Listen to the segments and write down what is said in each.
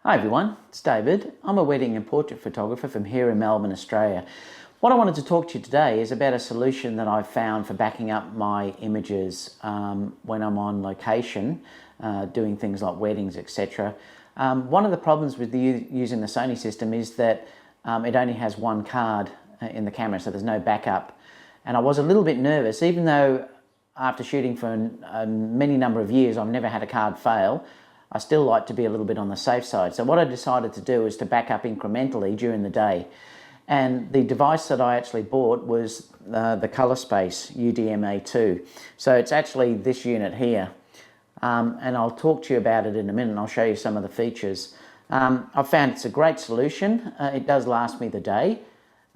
Hi everyone, it's David. I'm a wedding and portrait photographer from here in Melbourne, Australia. What I wanted to talk to you today is about a solution that I've found for backing up my images when I'm on location, doing things like weddings, etc. One of the problems with using the Sony system is that it only has one card in the camera, so there's no backup. And I was a little bit nervous, even though after shooting for many number of years I've never had a card fail. I still like to be a little bit on the safe side. So what I decided to do is to back up incrementally during the day. And the device that I actually bought was the Colorspace UDMA2. So it's actually this unit here. And I'll talk to you about it in a minute and I'll show you some of the features. I've found it's a great solution. It does last me the day.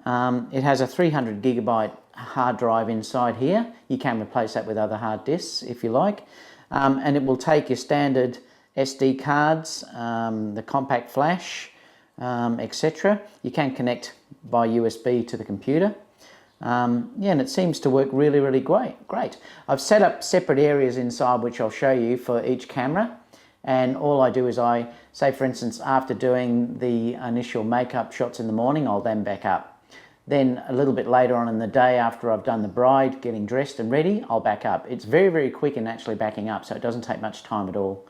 It has a 300 gigabyte hard drive inside here. You can replace that with other hard disks if you like. And it will take your standard SD cards, the compact flash, etc. You can connect by USB to the computer. And it seems to work really great. I've set up separate areas inside which I'll show you for each camera. And all I do is I say, for instance, after doing the initial makeup shots in the morning, I'll then back up. Then a little bit later on in the day, after I've done the bride, getting dressed and ready, I'll back up. It's very quick in actually backing up, so it doesn't take much time at all.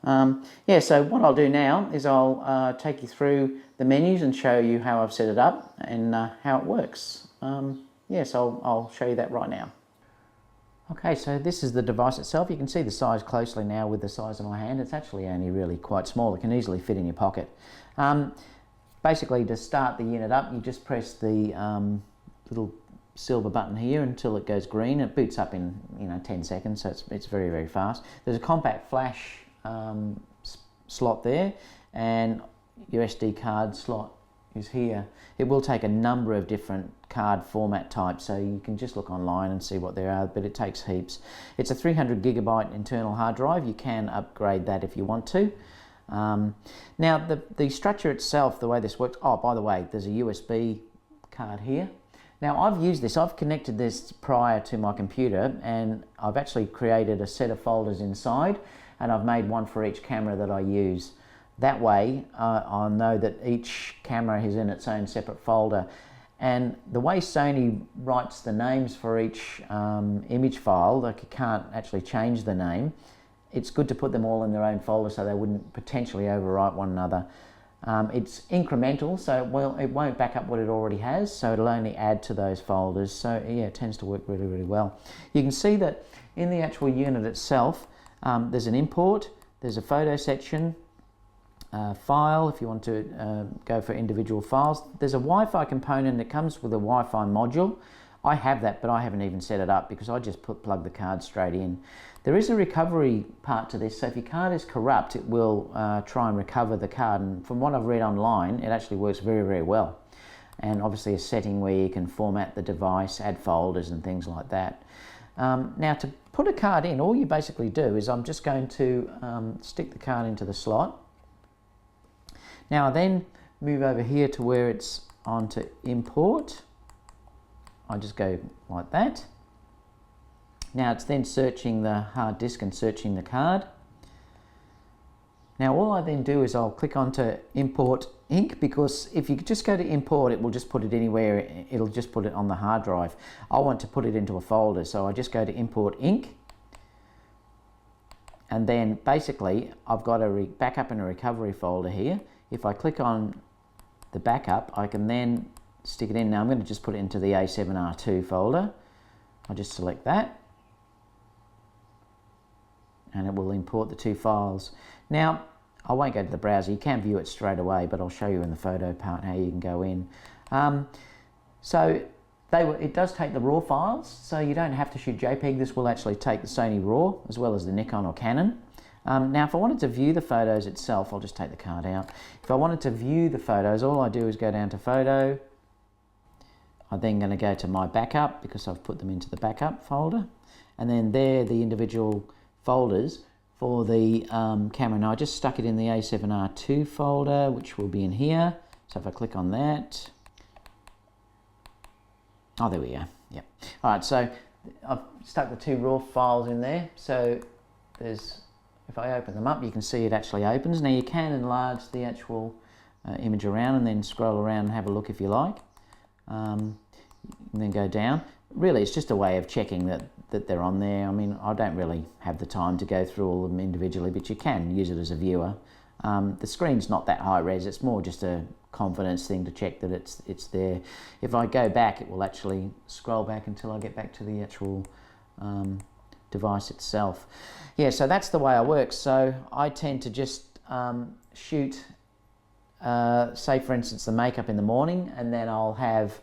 So what I'll do now is I'll take you through the menus and show you how I've set it up and how it works. So I'll show you that right now. Okay, so this is the device itself. You can see the size closely now with the size of my hand. It's actually only really quite small. It can easily fit in your pocket. Basically, to start the unit up, you just press the little silver button here until it goes green. It boots up in 10 seconds, so it's very fast. There's a compact flash slot there, and your SD card slot is here. It will take a number of different card format types, so you can just look online and see what there are, but it takes heaps. It's a 300 gigabyte internal hard drive. You can upgrade that if you want to. Now the structure itself, the way this works, oh by the way, there's a USB card here. Now I've used this, I've connected this prior to my computer, and I've actually created a set of folders inside, and I've made one for each camera that I use. That way I'll know that each camera is in its own separate folder. And the way Sony writes the names for each image file, like you can't actually change the name, it's good to put them all in their own folder so they wouldn't potentially overwrite one another. It's incremental, so it won't back up what it already has, so it'll only add to those folders. So yeah, it tends to work really well. You can see that in the actual unit itself, there's an import, there's a photo section, file if you want to go for individual files. There's a Wi-Fi component that comes with a Wi-Fi module. I have that, but I haven't even set it up because I just plug the card straight in. There is a recovery part to this, so if your card is corrupt, it will try and recover the card, and from what I've read online, it actually works very well. And obviously a setting where you can format the device, add folders and things like that. Now to put a card in, all you basically do is I'm just going to stick the card into the slot. Now I then move over here to where it's on to import. I just go like that. Now it's then searching the hard disk and searching the card. Now all I then do is I'll click onto import ink, because if you just go to import, it will just put it anywhere. It'll just put it on the hard drive. I want to put it into a folder, so I just go to import ink. And then basically I've got a backup and a recovery folder here. If I click on the backup, I can then stick it in. Now I'm going to just put it into the A7R2 folder. I'll just select that, and it will import the two files. Now I won't go to the browser, you can view it straight away, but I'll show you in the photo part how you can go in. It does take the RAW files, so you don't have to shoot JPEG. This will actually take the Sony RAW as well as the Nikon or Canon. Now if I wanted to view the photos itself, I'll just take the card out. If I wanted to view the photos, all I do is go down to photo. I'm then going to go to my backup because I've put them into the backup folder, and then there the individual folders for the camera. Now I just stuck it in the A7R2 folder, which will be in here. So if I click on that, oh there we go, yep. Alright, so I've stuck the two RAW files in there. So there's if I open them up, you can see it actually opens. Now you can enlarge the actual image around and then scroll around and have a look if you like. And then go down. Really, it's just a way of checking that they're on there. I mean, I don't really have the time to go through all of them individually, but you can use it as a viewer. The screen's not that high res, it's more just a confidence thing to check that it's there. If I go back, it will actually scroll back until I get back to the actual device itself. Yeah, so that's the way I work. So I tend to just shoot, say for instance, the makeup in the morning, and then I'll have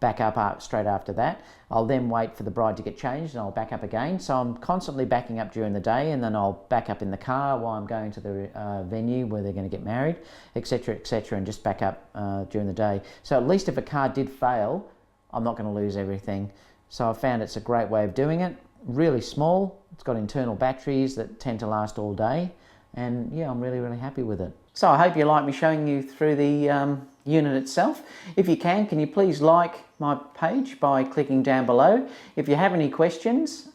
back up straight after that. I'll then wait for the bride to get changed and I'll back up again. So I'm constantly backing up during the day, and then I'll back up in the car while I'm going to the venue where they're going to get married, etc., and just back up during the day. So at least if a car did fail, I'm not going to lose everything. So I found it's a great way of doing it. Really small, it's got internal batteries that tend to last all day, and yeah, I'm really, really happy with it. So I hope you like me showing you through the unit itself. If you can you please like my page by clicking down below. If you have any questions,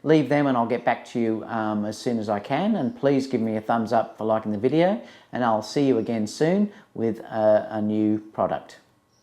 leave them and I'll get back to you as soon as I can. And please give me a thumbs up for liking the video, and I'll see you again soon with a new product.